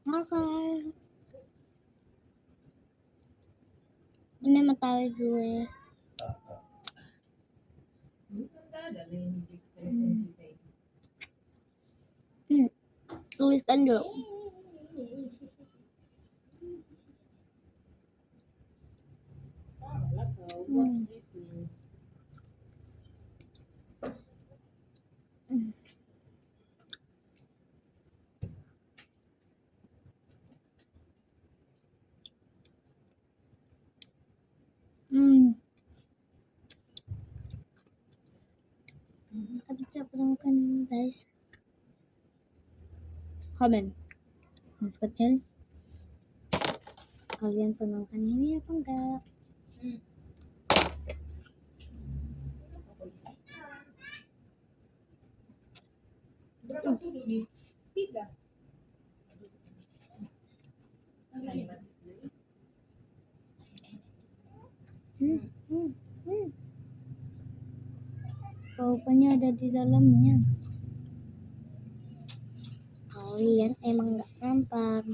Okay. Hindi matawag gue. Tuliskan dulu. Habis saya makan guys. Komen mas kecil, kalian pernah makan ini apa enggak? Berapa sudu nih? 3. Rupanya ada di dalamnya. Kalian emang nggak nampak.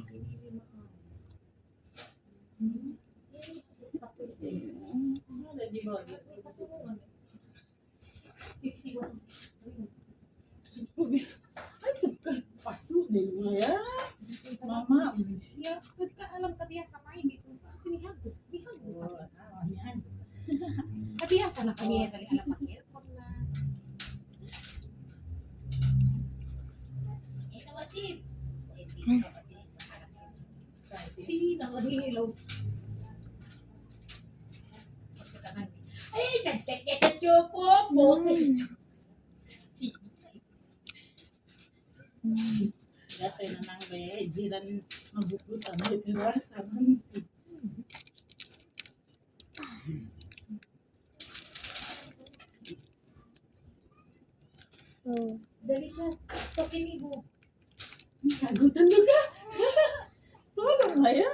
Ay, suka pasu deh ya. Mama, ya ka alam kabiasa main dito. Pinihago. Kabiasa na kami sa alam mag-airport na. Innovative. Si nanghihilaw. Ay, kacek-kacek po. Si. Kasi na nang bay jiran magbuklutan dito sa manti. Dali siya. Tokinigo. Nagutan mo ka? Tolong nga ya.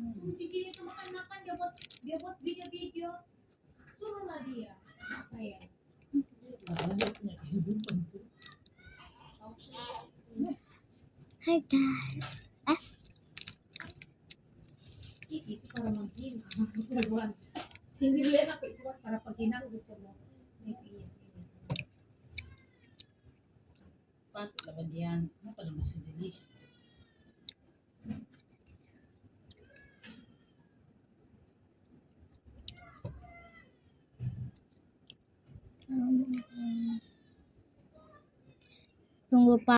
Hindi ito makan-makan. Dia buat video-video. Suruh na dia. Ayan. Hi guys. Itu para mungkin perempuan. Sini lihat apa isuat para paginang gitu mo. Pat laban diyan. Ano pa naman si delicious. Tunggu Pak.